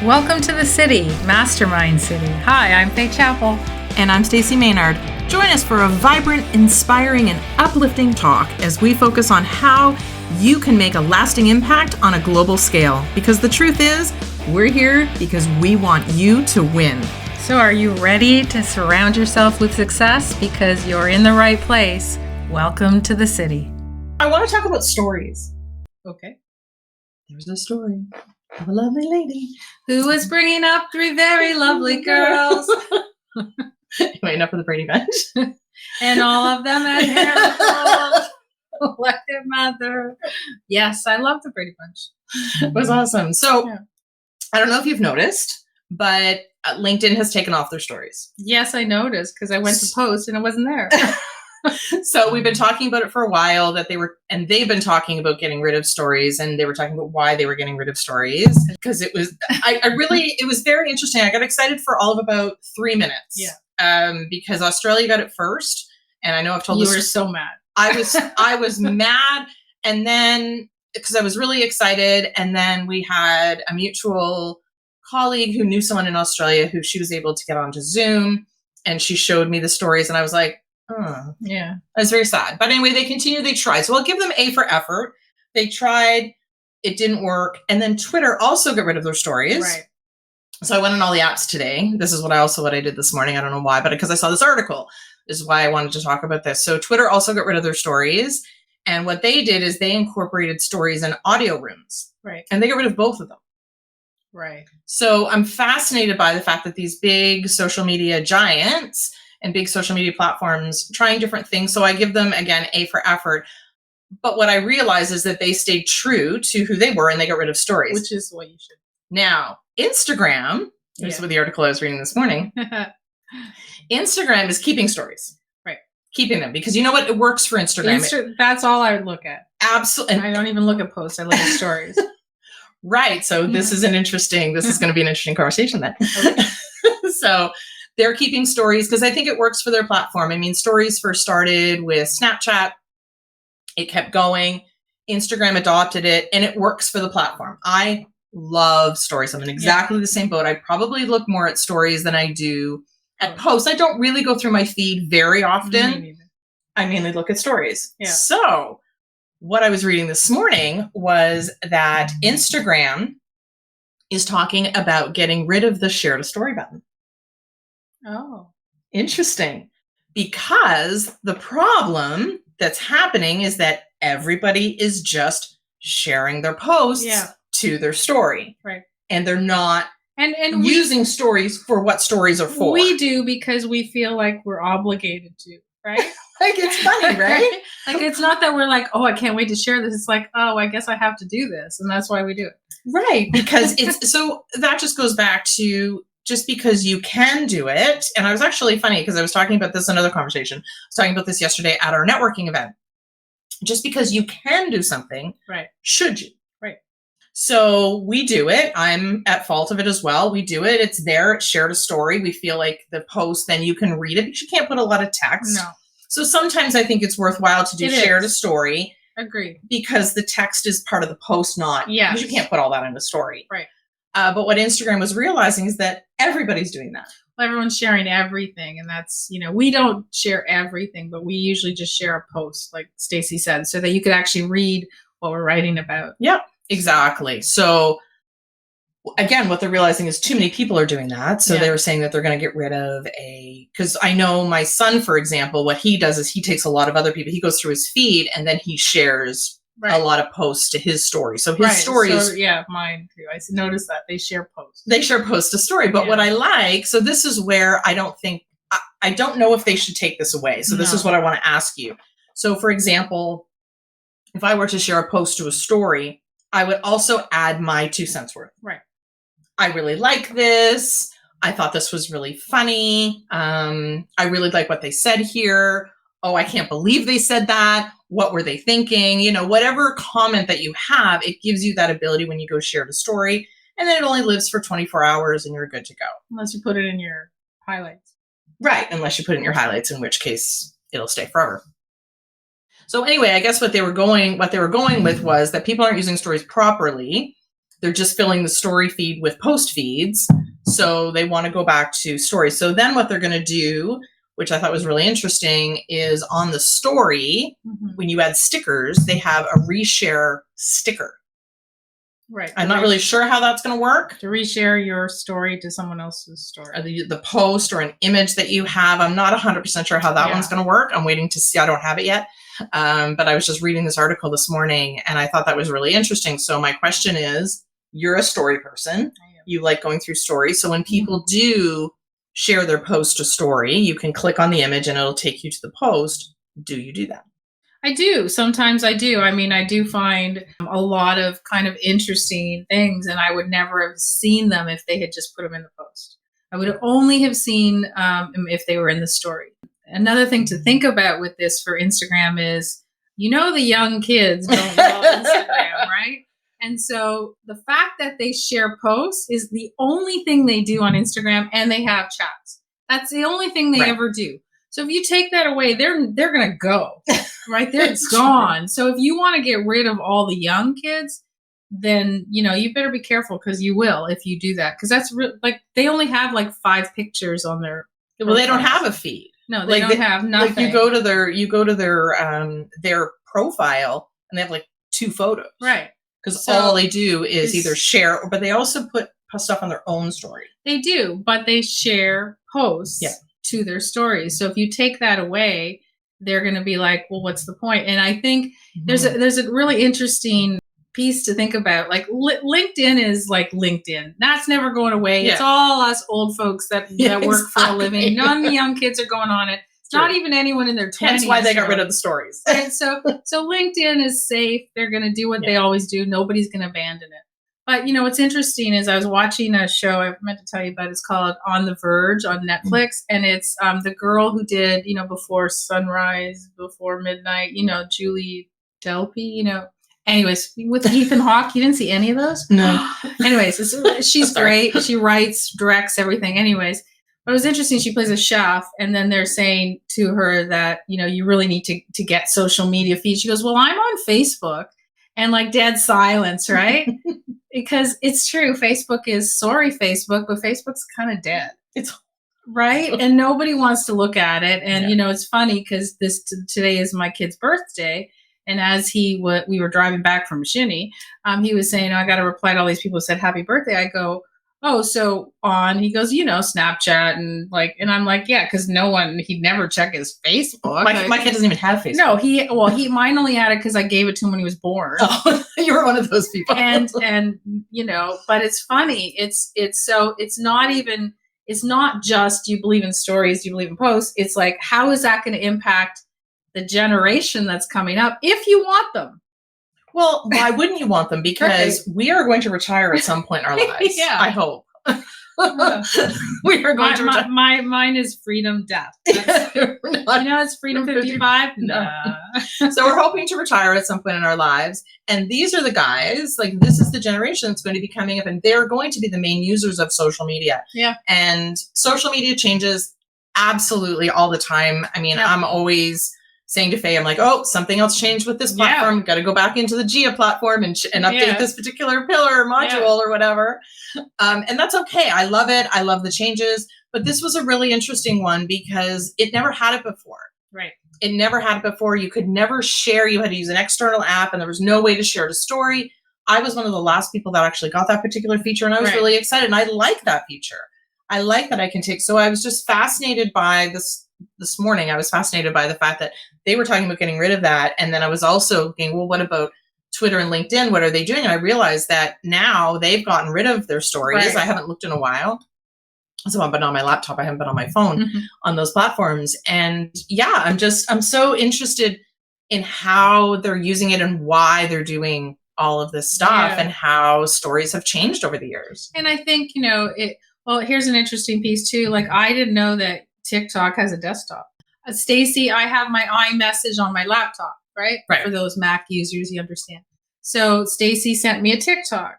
Welcome to the city, Mastermind City. Hi, I'm Faye Chappell. And I'm Stacey Maynard. Join us for a vibrant, inspiring, and uplifting talk as we focus on how you can make a lasting impact on a global scale. Because the truth is, we're here because we want you to win. So are you ready to surround yourself with success? Because you're in the right place. Welcome to the city. I want to talk about stories. Okay. There's a story of a lovely lady Who was bringing up three very lovely girls. waiting up for the Brady Bunch. And all of them had hair like their mother. Yes, I love the Brady Bunch. It was awesome. So, Yeah. I don't know if you've noticed, but LinkedIn has taken off their stories. Yes, I noticed because I went to post and it wasn't there. So we've been talking about it for a while they've been talking about getting rid of stories, and they were talking about why they were getting rid of stories because it was very interesting. I got excited for all of about 3 minutes. Yeah. Because Australia got it first, and I know I've told You this. were so mad. I was mad, and then because I was really excited, and then we had a mutual colleague who knew someone in Australia who she was able to get onto Zoom, and she showed me the stories, and I was like, oh. Yeah. I was very sad. But anyway, they continued, they tried. So I'll give them A for effort. They tried, it didn't work. And then Twitter also got rid of their stories. Right. So I went on all the apps today. This is what I did this morning. I don't know why, but because I saw this article, this is why I wanted to talk about this. So Twitter also got rid of their stories. And what they did is they incorporated stories in audio rooms. Right. And they got rid of both of them. Right. So I'm fascinated by the fact that these big social media giants and big social media platforms trying different things. So I give them, again, A for effort. But what I realize is that they stayed true to who they were and they got rid of stories. Which is what you should. Now, Instagram, this is what the article I was reading this morning. Instagram is keeping stories. Right. Keeping them. Because you know what? It works for Instagram. That's all I would look at. Absolutely. I don't even look at posts. I look at stories. Right. So this is going to be an interesting conversation then. Okay. So they're keeping stories because I think it works for their platform. I mean, stories first started with Snapchat. It kept going. Instagram adopted it, and it works for the platform. I love stories. I'm in exactly the same boat. I probably look more at stories than I do at posts. I don't really go through my feed very often. I mainly look at stories. Yeah. So what I was reading this morning was that Instagram is talking about getting rid of the share to story button. Oh. Interesting. Because the problem that's happening is that everybody is just sharing their posts to their story. Right. And they're not and using stories for what stories are for. We do because we feel like we're obligated to, right? Like, it's funny, right? Like, it's not that we're like, oh, I can't wait to share this. It's like, oh, I guess I have to do this. And that's why we do it. Right. Because so that just goes back to just because you can do it. And I was actually funny because I was talking about this in another conversation. I was talking about this yesterday at our networking event. Just because you can do something, right? Should you? Right. So we do it. I'm at fault of it as well. We do it. It's there. It's shared a story. We feel like the post, then you can read it because you can't put a lot of text. No. So sometimes I think it's worthwhile to do shared a story. Agreed. Because the text is part of the post, because you can't put all that in the story. Right. But what Instagram was realizing is that everybody's doing that. Well, everyone's sharing everything. And that's, we don't share everything, but we usually just share a post, like Stacey said, so that you could actually read what we're writing about. Yep, exactly. So again, what they're realizing is too many people are doing that. So they were saying that they're going to get rid of because I know my son, for example, what he does is he takes a lot of other people, he goes through his feed and then he shares a lot of posts to his story. So his stories. So, mine too. I noticed that they share posts. They share post to story. But what I like, so this is where I don't know if they should take this away. So this is what I want to ask you. So for example, if I were to share a post to a story, I would also add my 2 cents worth. Right. I really like this. I thought this was really funny. I really like what they said here. Oh, I can't believe they said that. What were they thinking? Whatever comment that you have, it gives you that ability when you go share the story. And then it only lives for 24 hours and you're good to go. Unless you put it in your highlights. Right. Unless you put it in your highlights, in which case it'll stay forever. So anyway, I guess what they were going with was that people aren't using stories properly they're just filling the story feed with post feeds. So they want to go back to stories. So then what they're going to do, which I thought was really interesting, is on the story, when you add stickers, they have a reshare sticker. Right. I'm not really sure how that's going to work. To reshare your story to someone else's story. Or the post or an image that you have. I'm not 100% sure how that one's going to work. I'm waiting to see. I don't have it yet. But I was just reading this article this morning and I thought that was really interesting. So my question is, you're a story person. You like going through stories. So when people do share their post to story, you can click on the image and it'll take you to the post. Do you do that? I do. Sometimes I do. I mean, I do find a lot of kind of interesting things, and I would never have seen them if they had just put them in the post. I would only have seen if they were in the story. Another thing to think about with this for Instagram is, the young kids don't love Instagram, right? And so the fact that they share posts is the only thing they do on Instagram, and they have chats. That's the only thing they ever do. So if you take that away, they're going to go, right? It's gone. So if you want to get rid of all the young kids, then, you better be careful, because you will if you do that. Because that's they only have 5 pictures on their. Well, they don't have a feed. No, they don't have nothing. Like you go to their profile and they have 2 photos. Right. Because all they do is either share, but they also put stuff on their own story. They do, but they share posts to their stories. So if you take that away, they're going to be like, well, what's the point? And I think there's a really interesting piece to think about. LinkedIn is like LinkedIn. That's never going away. Yeah. It's all us old folks that work for a living. None of the young kids are going on it. Not even anyone in their 20s. That's why they got rid of the stories. And so LinkedIn is safe. They're going to do what they always do. Nobody's going to abandon it. But, what's interesting is I was watching a show I meant to tell you about. It's called On the Verge on Netflix. And it's the girl who did, Before Sunrise, Before Midnight, Julie Delpy, Anyways, with Ethan Hawke, you didn't see any of those? No. Anyways, she's great. She writes, directs, everything. Anyways. But it was interesting. She plays a chef, and then they're saying to her that, you really need to get social media feeds. She goes, well, I'm on Facebook, and dead silence, right? Because it's true. Facebook is, sorry, Facebook, but Facebook's kind of dead. It's right. And nobody wants to look at it. And, it's funny because today is my kid's birthday. And as we were driving back from Shinny, he was saying, I got to reply to all these people who said happy birthday. I go, oh, so he goes, Snapchat and I'm like, yeah, because he'd never check his Facebook. My kid doesn't even have Facebook. No, mine only had it because I gave it to him when he was born. Oh, you were one of those people. and but it's funny. It's not just, do you believe in stories? Do you believe in posts? It's like, how is that going to impact the generation that's coming up if you want them? Well, why wouldn't you want them? Because we are going to retire at some point in our lives. I hope. We are going to retire. Mine is freedom death. It's freedom 55. No. So we're hoping to retire at some point in our lives. And these are the guys, this is the generation that's going to be coming up, and they're going to be the main users of social media. Yeah. And social media changes absolutely all the time. I mean, I'm always saying to Faye, I'm like, oh, something else changed with this platform. Got to go back into the Gia platform and update this particular pillar or module or whatever. And that's okay. I love it. I love the changes. But this was a really interesting one because it never had it before. Right. It never had it before. You could never share. You had to use an external app, and there was no way to share the story. I was one of the last people that actually got that particular feature, and I was really excited. And I like that feature. I like that I can take. So I was just fascinated by this morning. I was fascinated by the fact that they were talking about getting rid of that. And then I was also thinking, well, what about Twitter and LinkedIn? What are they doing? And I realized that now they've gotten rid of their stories. Right. I haven't looked in a while. So I've been on my laptop. I haven't been on my phone on those platforms. And I'm so interested in how they're using it and why they're doing all of this stuff and how stories have changed over the years. And I think, here's an interesting piece too. I didn't know that TikTok has a desktop. Stacy, I have my iMessage on my laptop, right? For those Mac users, you understand. So Stacy sent me a TikTok,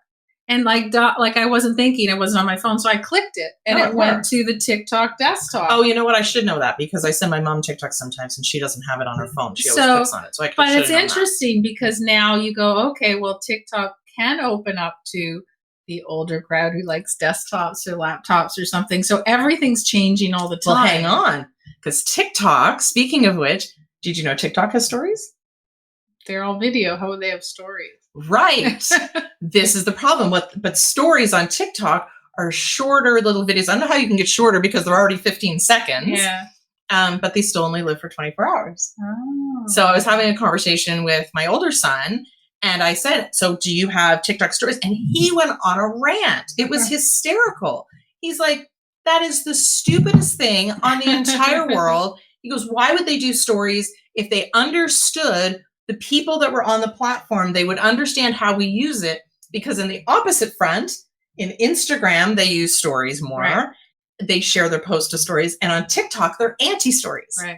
and I wasn't thinking, it wasn't on my phone, so I clicked it, and it went to the TikTok desktop. Oh, you know what? I should know that because I send my mom TikTok sometimes, and she doesn't have it on her phone. She always clicks on it. So but it's interesting because now you go, okay, well, TikTok can open up to the older crowd who likes desktops or laptops or something. So everything's changing all the time. Well, hang on, because TikTok, speaking of which, did you know TikTok has stories? They're all video. How would they have stories? Right. This is the problem. But stories on TikTok are shorter little videos. I don't know how you can get shorter because they're already 15 seconds. Yeah. But they still only live for 24 hours. Oh. So I was having a conversation with my older son, and I said, so do you have TikTok stories? And he went on a rant. It was hysterical. He's like, that is the stupidest thing on the entire world. He goes, why would they do stories? If they understood the people that were on the platform, they would understand how we use it. Because in the opposite front, in Instagram, they use stories more. Right. They share their post to stories. And on TikTok, they're anti-stories. Right.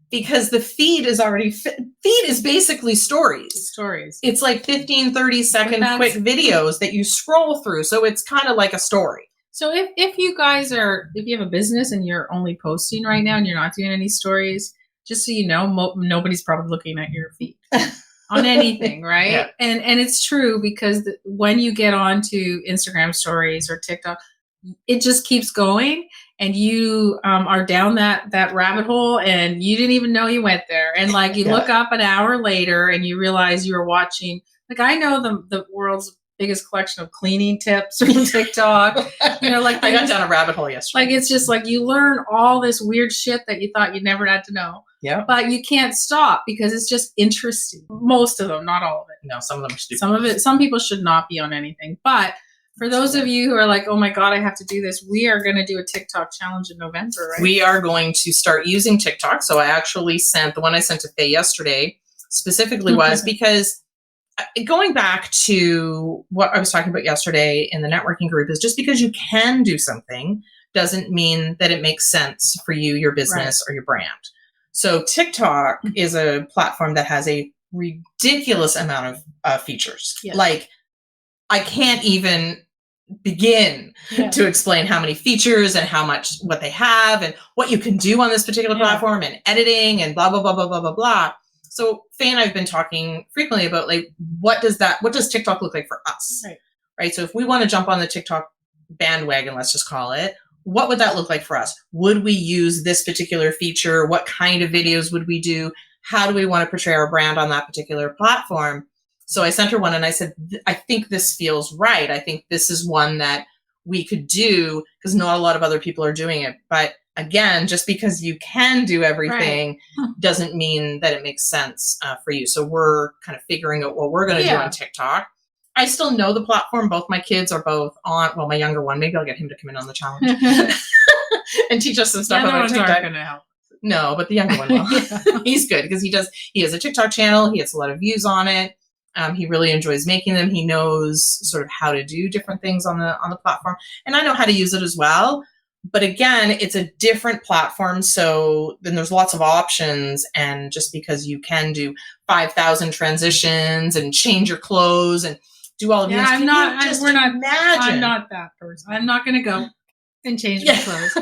Because the feed is already, feed is basically stories. Stories. It's like 15, 30-second quick videos that you scroll through. So it's kind of like a story. So if you guys if you have a business and you're only posting right now and you're not doing any stories, just so you know, nobody's probably looking at your feed on anything, right? Yeah. And it's true because when you get onto Instagram stories or TikTok, it just keeps going, and you are down that rabbit hole, and you didn't even know you went there. And like you look up an hour later, and you realize you were watching. Like I know the world's biggest collection of cleaning tips from TikTok. You know, like I got down a rabbit hole yesterday. Like it's just like you learn all this weird shit that you thought you never had to know. Yeah. But you can't stop because it's just interesting. Most of them, not all of it. No, some of them are stupid. Some people should not be on anything. But for those of you who are like, oh my God, I have to do this, we are going to do a TikTok challenge in November, right? We are going to start using TikTok. So I actually sent, the one I sent to Faye yesterday specifically was because going back to what I was talking about yesterday in the networking group is just because you can do something doesn't mean that it makes sense for you, your business, or your brand. So TikTok is a platform that has a ridiculous amount of features. Yes. Like I can't even begin to explain how many features and what they have and what you can do on this particular platform and editing and blah, blah, blah, blah, blah, blah, blah. So Faye and I have been talking frequently about like, what does TikTok look like for us? Right. So if we want to jump on the TikTok bandwagon, let's just call it, what would that look like for us? Would we use this particular feature? What kind of videos would we do? How do we want to portray our brand on that particular platform? So I sent her one and I said, I think this feels right. I think this is one that we could do because not a lot of other people are doing it. But again, just because you can do everything doesn't mean that it makes sense for you. So we're kind of figuring out what we're going to do on TikTok. I still know the platform. Both my kids are both on. Well, my younger one, maybe I'll get him to come in on the challenge and teach us some stuff about TikTok. Going to help. No, but the younger one will. He's good because he has a TikTok channel. He has a lot of views on it. He really enjoys making them. He knows sort of how to do different things on the platform. And I know how to use it as well. But again, it's a different platform. So then there's lots of options. And just because you can do 5,000 transitions and change your clothes and do all of these, I'm not that person. I'm not going to go and change my clothes.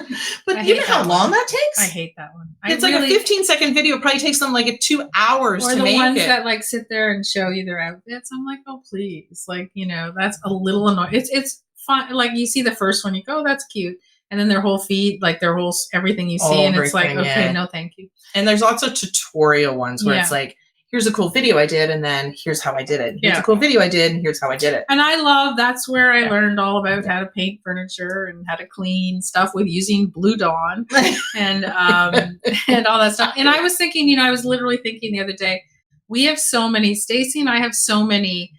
But you know how long that takes? I hate that one. It's like a 15-second video. It probably takes them like 2 hours to make it. Or the ones that like sit there and show you their outfits. I'm like, oh, please. Like, you know, that's a little annoying. It's fun. Like you see the first one, you go, oh, that's cute. And then their whole feed, like their whole, everything you see. And it's like, okay, no, thank you. And there's also tutorial ones where it's like, here's a cool video I did, and then here's how I did it. Here's a cool video I did, and here's how I did it. And that's where I learned all about how to paint furniture and how to clean stuff with using Blue Dawn and and all that stuff. And I was thinking, you know, I was literally thinking the other day, we have so many, Stacey and I have so many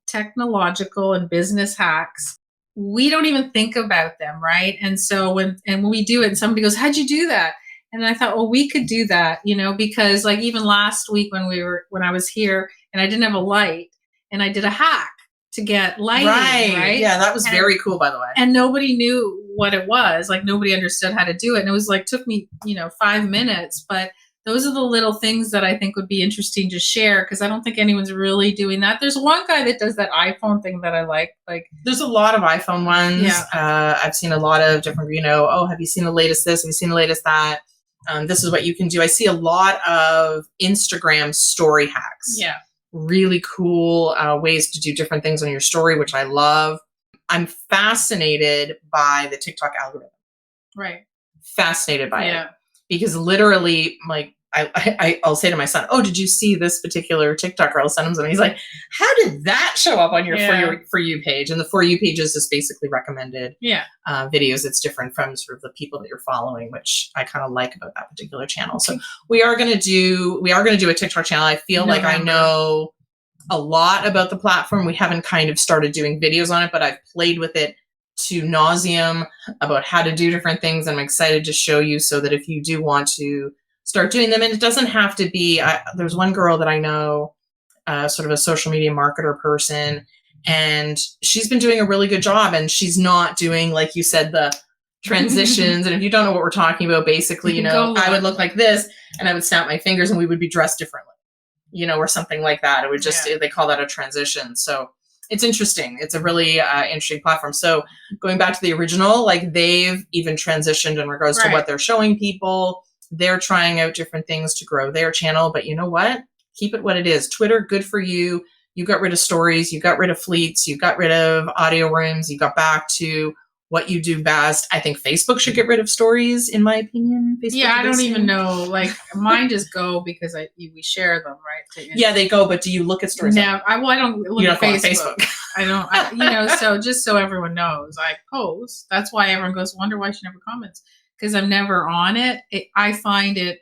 technological and business hacks. We don't even think about them, right? And so when we do it, and somebody goes, "How'd you do that?" And I thought, well, we could do that, you know, because like even last week when I was here and I didn't have a light and I did a hack to get lighting, right? Yeah, that was very cool, by the way. And nobody knew what it was. Like nobody understood how to do it. And it was like, took me, 5 minutes, but those are the little things that I think would be interesting to share because I don't think anyone's really doing that. There's one guy that does that iPhone thing that I like. Like there's a lot of iPhone ones. Yeah. I've seen a lot of different, have you seen the latest this? Have you seen the latest that? This is what you can do. I see a lot of Instagram story hacks. Yeah. Really cool ways to do different things on your story, which I love. I'm fascinated by the TikTok algorithm. Right. Fascinated by it. Yeah. Because literally, like, I'll say to my son, "Oh, did you see this particular TikTok?" Or I'll send him something. He's like, "How did that show up on your For You page?" And the For You page is just basically recommended videos. It's different from sort of the people that you're following, which I kind of like about that particular channel. So we are going to do a TikTok channel. I feel like I know a lot about the platform. We haven't kind of started doing videos on it, but I've played with it to nauseum about how to do different things. I'm excited to show you so that if you do want to start doing them, and it doesn't have to be, there's one girl that I know, sort of a social media marketer person, and she's been doing a really good job, and she's not doing, like you said, the transitions. And if you don't know what we're talking about, basically, you know, I would look like this and I would snap my fingers and we would be dressed differently, you know, or something like that. It would just, they call that a transition. So it's interesting. It's a really interesting platform. So going back to the original, like they've even transitioned in regards to what they're showing people. They're trying out different things to grow their channel. But you know what? Keep it what it is. Twitter, good for you. You got rid of stories. You got rid of fleets. You got rid of audio rooms. You got back to what you do best. I think Facebook should get rid of stories, in my opinion. Facebook I don't even know. Like mine just go because we share them, right? Yeah, they go. But do you look at stories? No, I don't look at Facebook. I don't. You know, so just so everyone knows, I post. That's why everyone goes, wonder why she never comments, because I'm never on it. I find it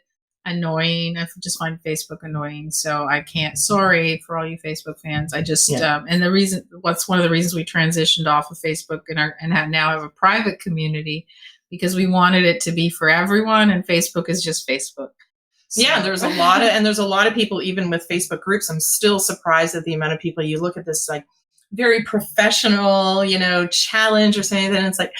annoying. I just find Facebook annoying, so I can't. Sorry for all you Facebook fans. I just and the reason, what's one of the reasons we transitioned off of Facebook and now have a private community, because we wanted it to be for everyone, and Facebook is just Facebook. So. Yeah, there's a lot of people, even with Facebook groups. I'm still surprised at the amount of people. You look at this like very professional, you know, challenge or something, and it's like,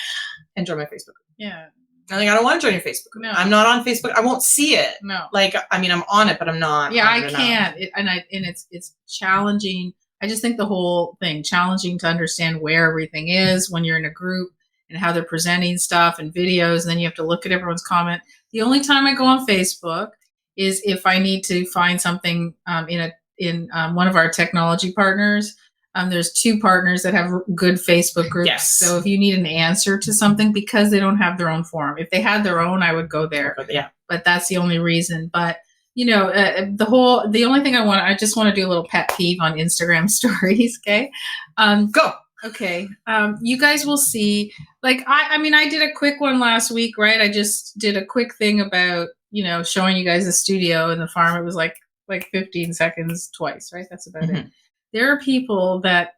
enjoy my Facebook group. Yeah. I think I don't want to join your Facebook group. No. I'm not on Facebook. I won't see it. No. Like, I mean, I'm on it, but I'm not. Yeah, I can't. It's challenging. I just think the whole thing challenging to understand where everything is when you're in a group and how they're presenting stuff and videos, and then you have to look at everyone's comment. The only time I go on Facebook is if I need to find something in one of our technology partners. There's 2 partners that have good Facebook groups. Yes. So if you need an answer to something, because they don't have their own forum, if they had their own, I would go there. Yeah. But that's the only reason. But you know, the only thing I just want to do a little pet peeve on Instagram stories. Okay. Go. Okay. You guys will see. Like I mean, I did a quick one last week, right? I just did a quick thing about, you know, showing you guys the studio and the farm. It was like 15 seconds twice, right? That's about it. There are people that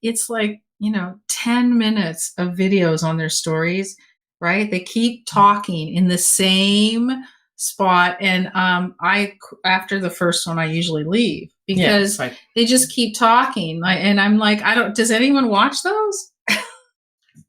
it's like, you know, 10 minutes of videos on their stories, right? They keep talking in the same spot. And after the first one, I usually leave because they just keep talking. And I'm like, does anyone watch those?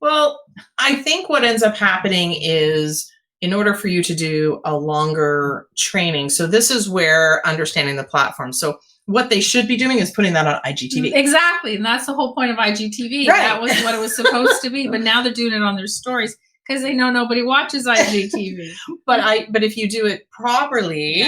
Well, I think what ends up happening is, in order for you to do a longer training, so this is where understanding the platform. So what they should be doing is putting that on IGTV. Exactly. And that's the whole point of IGTV. Right. That was what it was supposed to be. But now they're doing it on their stories because they know nobody watches IGTV. But if you do it properly,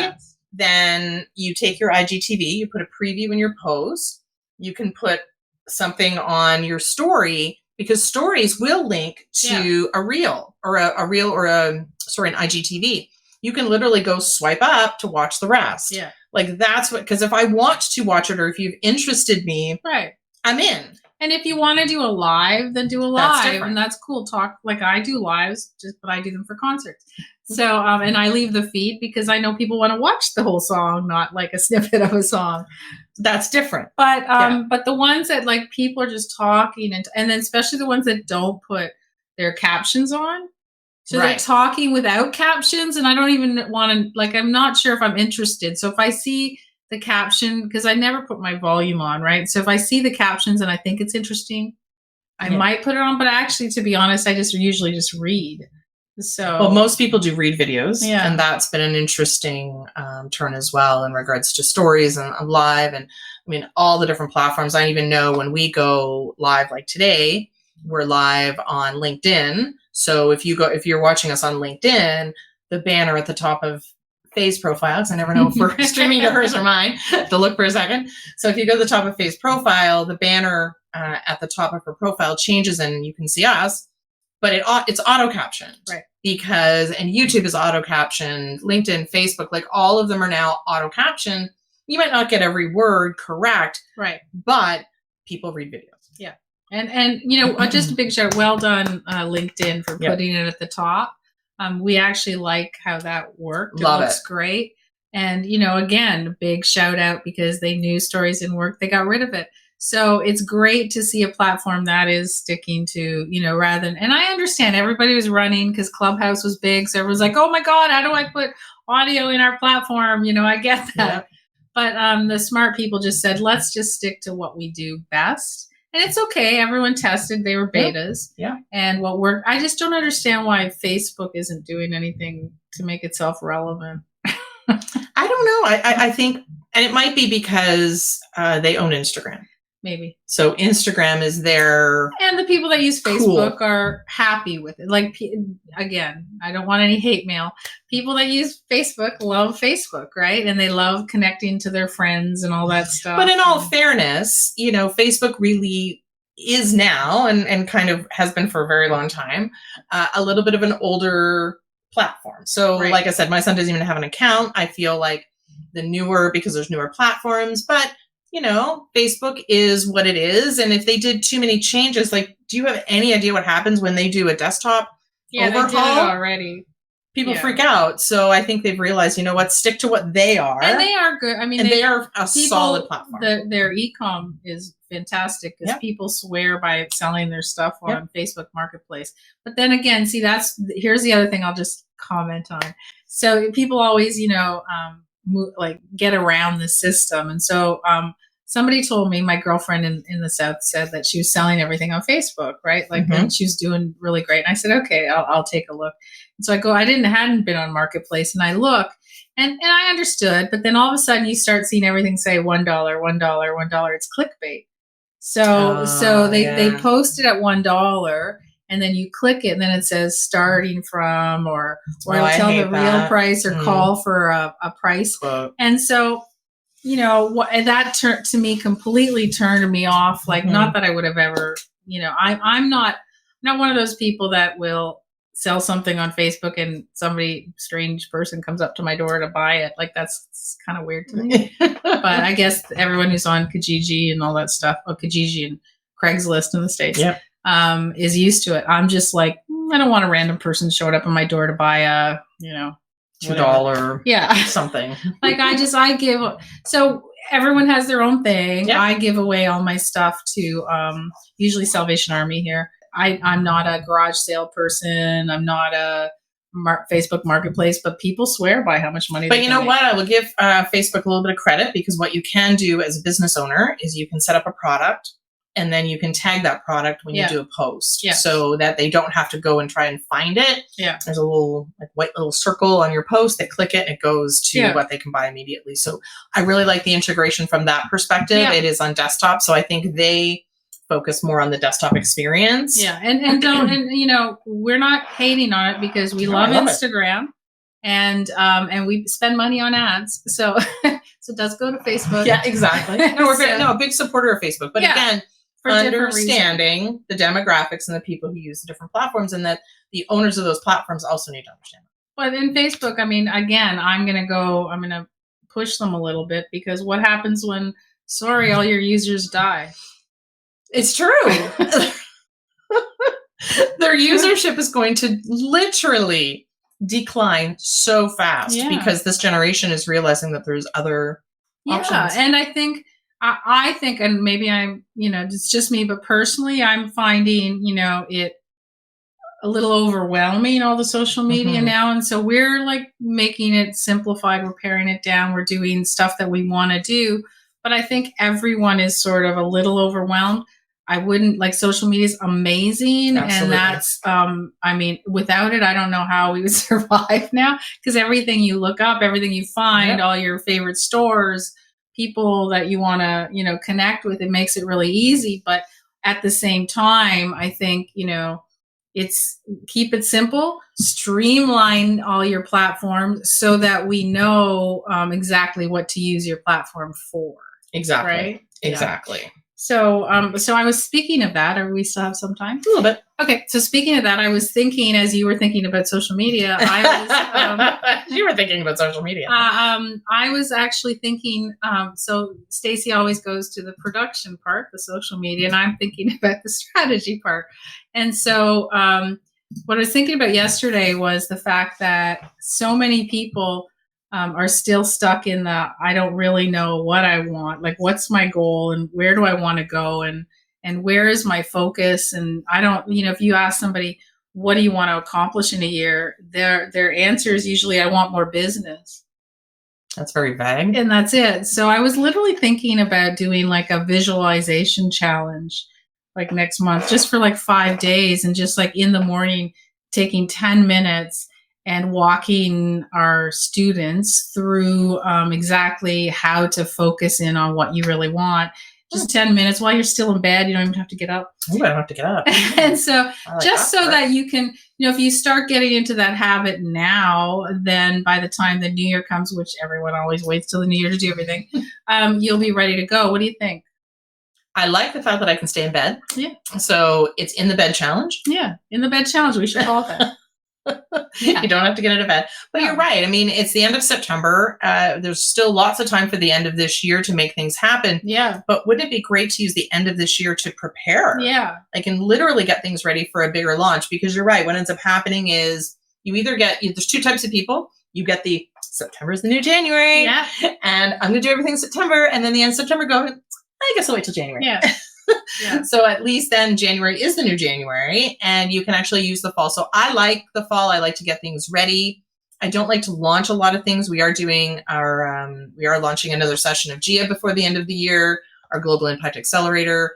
then you take your IGTV, you put a preview in your post, you can put something on your story, because stories will link to a reel or an IGTV. You can literally go swipe up to watch the rest. Yeah. Like that's because if I want to watch it, or if you've interested me, I'm in. And if you want to do a live, then do a live, and that's cool. Talk like I do lives, but I do them for concerts. So, and I leave the feed because I know people want to watch the whole song, not like a snippet of a song. That's different. But but the ones that like people are just talking, and then especially the ones that don't put their captions on. So they're talking without captions, and I don't even want to, I'm not sure if I'm interested. So if I see the caption, because I never put my volume on, right? So if I see the captions and I think it's interesting, I might put it on. But actually, to be honest, I usually just read. So, well, most people do read videos, and that's been an interesting turn as well in regards to stories and live, and I mean all the different platforms. I even know when we go live, like today, we're live on LinkedIn. So if you're watching us on LinkedIn, the banner at the top of Faye's profile, because I never know if we're streaming to hers or mine. I have to look for a second. So if you go to the top of Faye's profile, the banner at the top of her profile changes and you can see us, but it's auto captioned. Right. Because, and YouTube is auto captioned, LinkedIn, Facebook, like all of them are now auto captioned. You might not get every word correct, right, but people read videos. Yeah. And just a big shout, well done, LinkedIn, for putting it at the top. We actually like how that worked. Love it looks great. And, again, big shout out, because they knew stories didn't work. They got rid of it. So it's great to see a platform that is sticking to, rather than, and I understand everybody was running because Clubhouse was big. So everyone's like, oh my God, how do I put audio in our platform? I get that. But the smart people just said, let's just stick to what we do best. And it's okay. Everyone tested. They were betas. Yeah. And what worked. I just don't understand why Facebook isn't doing anything to make itself relevant. I don't know. I think, and it might be because they own Instagram. Maybe. So Instagram is their... And the people that use Facebook are happy with it. Like, again, I don't want any hate mail. People that use Facebook love Facebook, right? And they love connecting to their friends and all that stuff. But in all fairness, Facebook really is now, and kind of has been for a very long time, a little bit of an older platform. So like I said, my son doesn't even have an account. I feel like the newer, because there's newer platforms, but Facebook is what it is. And if they did too many changes, like, do you have any idea what happens when they do a desktop overhaul? They did it already. People freak out. So I think they've realized, stick to what they are. And they are good. I mean, they are a solid platform. Their e-com is fantastic, because people swear by selling their stuff on Facebook Marketplace. But then again, see, here's the other thing I'll just comment on. So people always, get around the system. And so somebody told me, my girlfriend in the South said that she was selling everything on Facebook, right? Like, and she was doing really great. And I said, okay, I'll take a look. And so I go, hadn't been on Marketplace, and I look, and I understood, but then all of a sudden you start seeing everything say $1, $1, $1. It's clickbait. So they post it at $1, and then you click it, and then it says starting from, or it'll tell the real price, or call for a price. Quote. And so, that to me completely turned me off. Like, not that I would have ever, I'm not one of those people that will sell something on Facebook and strange person comes up to my door to buy it. Like, that's kind of weird to me. But I guess everyone who's on Kijiji and all that stuff, Kijiji and Craigslist in the States, is used to it. I'm just like, I don't want a random person showed up on my door to buy a, $2 something. Like, I give, so everyone has their own thing. I give away all my stuff to usually Salvation Army here. I'm not a garage sale person. I'm not a Facebook Marketplace, but people swear by how much money. But you know what? I will give Facebook a little bit of credit, because what you can do as a business owner is you can set up a product, and then you can tag that product when you do a post, so that they don't have to go and try and find it. There's a little white little circle on your post. They click it, and it goes to what they can buy immediately. So I really like the integration from that perspective. It is on desktop, so I think they focus more on the desktop experience. And don't, and we're not hating on it, because we love Instagram. And we spend money on ads, so it does go to Facebook. Yeah, exactly. No, we're a big supporter of Facebook, but again, understanding the demographics and the people who use the different platforms, and that the owners of those platforms also need to understand. But in Facebook, I mean, again, I'm going to push them a little bit, because what happens when, all your users die? It's true. Their usership is going to literally decline so fast, because this generation is realizing that there's other options. And I think, and maybe I'm, it's just me, but personally, I'm finding, it a little overwhelming, all the social media now. And so we're like making it simplified, we're paring it down, we're doing stuff that we want to do. But I think everyone is sort of a little overwhelmed. I wouldn't, like, social media is amazing. Absolutely. And that's, without it, I don't know how we would survive now, because everything you look up, everything you find, all your favorite stores, people that you want to, connect with, it makes it really easy. But at the same time, I think, it's keep it simple, streamline all your platforms so that we know exactly what to use your platform for. Exactly. Right? Exactly. Yeah. So I was speaking of that. Or we still have some time? A little bit. Okay. So speaking of that, I was thinking, as you were thinking about social media, I was you were thinking about social media. I was actually thinking. So Stacy always goes to the production part, the social media, and I'm thinking about the strategy part. And so what I was thinking about yesterday was the fact that so many people are still stuck in the I don't really know what I want, like what's my goal and where do I want to go and where is my focus. And I don't, if you ask somebody what do you want to accomplish in a year, their answer is usually I want more business. That's very vague. And that's it. So I was literally thinking about doing like a visualization challenge like next month, just for like 5 days, and just like in the morning taking 10 minutes and walking our students through exactly how to focus in on what you really want. Just 10 minutes while you're still in bed. You don't even have to get up. Ooh, I don't have to get up. And so just so that you can, if you start getting into that habit now, then by the time the new year comes, which everyone always waits till the new year to do everything, you'll be ready to go. What do you think? I like the fact that I can stay in bed. Yeah. So it's in the bed challenge. Yeah. In the bed challenge. We should call it that. Yeah. You don't have to get out of bed. But You're right. I mean, it's the end of September. There's still lots of time for the end of this year to make things happen. Yeah. But wouldn't it be great to use the end of this year to prepare? Yeah. Like, and literally get things ready for a bigger launch. Because you're right. What ends up happening is you either get, there's two types of people. You get the September is the new January. Yeah. And I'm going to do everything in September. And then the end of September go, I guess I'll wait till January. Yeah. Yeah. So at least then January is the new January and you can actually use the fall. So I like the fall. I like to get things ready. I don't like to launch a lot of things. We are doing we are launching another session of GIA before the end of the year, our Global Impact Accelerator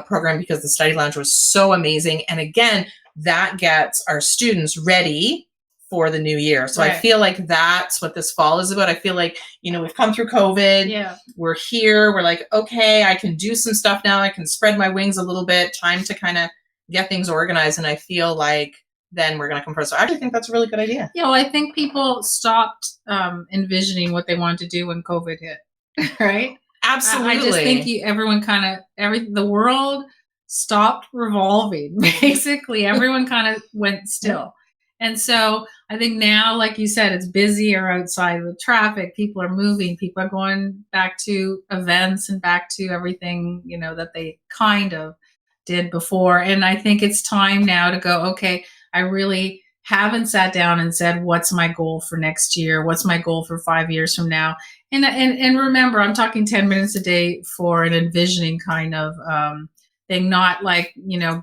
program, because the study lounge was so amazing. And again, that gets our students ready for the new year. So right. I feel like that's what this fall is about. I feel like, we've come through COVID. Yeah. We're here. We're like, okay, I can do some stuff now. I can spread my wings a little bit. Time to kind of get things organized. And I feel like then we're going to come first. So I actually think that's a really good idea. Yeah. Well, I think people stopped envisioning what they wanted to do when COVID hit. Right. Absolutely. I just think everyone the world stopped revolving. Basically, everyone kind of went still. And so I think now, like you said, it's busier outside with traffic. People are moving. People are going back to events and back to everything, that they kind of did before. And I think it's time now to go, okay, I really haven't sat down and said, what's my goal for next year? What's my goal for 5 years from now? And remember, I'm talking 10 minutes a day for an envisioning kind of thing, not like,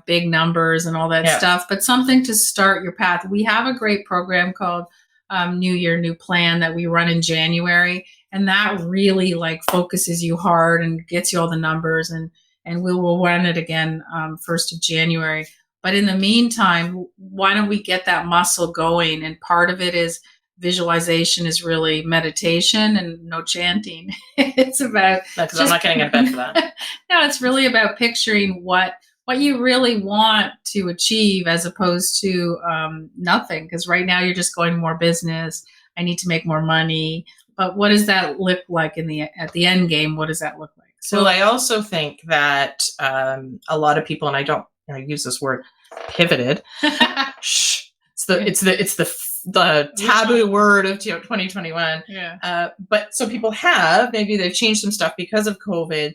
big numbers and all that stuff, but something to start your path. We have a great program called New Year, New Plan that we run in January. And that really focuses you hard and gets you all the numbers, and we will run it again 1st of January. But in the meantime, why don't we get that muscle going? And part of it is visualization, is really meditation and no chanting. It's about because I'm not getting out of bed for that. No, it's really about picturing what you really want to achieve, as opposed to nothing. Because right now you're just going more business. I need to make more money. But what does that look like at the end game? What does that look like? So I also think that a lot of people, and I use this word, pivoted. Shh. It's the taboo word of 2021. Yeah. But so people maybe they've changed some stuff because of COVID.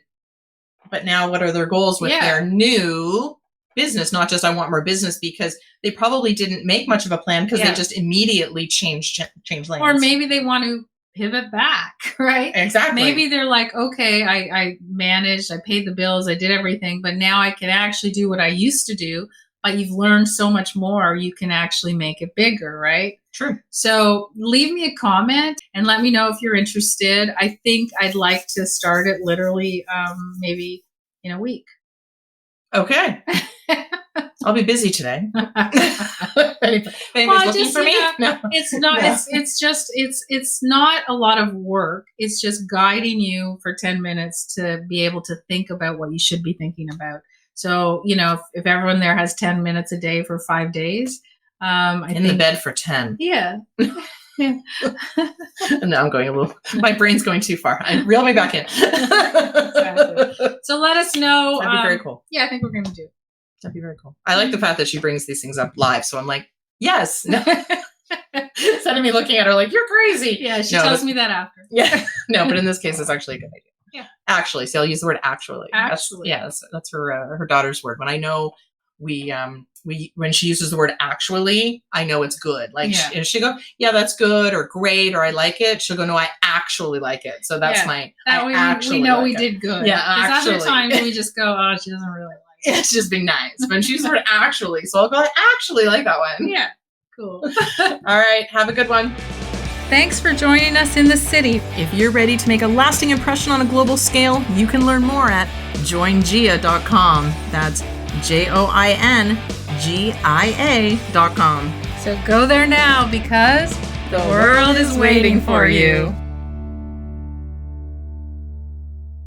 But now what are their goals with their new business? Not just I want more business, because they probably didn't make much of a plan because they just immediately changed lanes. Or maybe they want to pivot back, right? Exactly. Maybe they're like, okay, I managed, I paid the bills, I did everything, but now I can actually do what I used to do. But you've learned so much more, you can actually make it bigger, right? True. So leave me a comment and let me know if you're interested. I think I'd like to start it literally maybe in a week. Okay. I'll be busy today. Anybody's looking for me? No. It's not. No. It's not a lot of work. It's just guiding you for 10 minutes to be able to think about what you should be thinking about, So, if everyone there has 10 minutes a day for 5 days, I in think, the bed for 10. Yeah. Yeah. No, I'm going a little, my brain's going too far. Reel me back in. Exactly. So let us know. That'd be very cool. Yeah, I think we're going to do it. That'd be very cool. I like the fact that she brings these things up live. So I'm like, yes. No. Instead of me looking at her like, you're crazy. Yeah, she tells me that after. Yeah. No, but in this case, it's actually a good idea. Yeah. Actually. So I'll use the word actually. Actually. That's her daughter's word. When I know when she uses the word actually, I know it's good. Like she'll go, yeah, that's good or great or I like it. She'll go, no, I actually like it. So that's we know we did good. Yeah, actually. Other times we just go, oh, she doesn't really like it. It's just being nice. But she uses the word actually. So I'll go, I actually like that one. Yeah, cool. All right, have a good one. Thanks for joining us in the city. If you're ready to make a lasting impression on a global scale, you can learn more at joingia.com. That's joingia.com. So go there now because the world is waiting for you.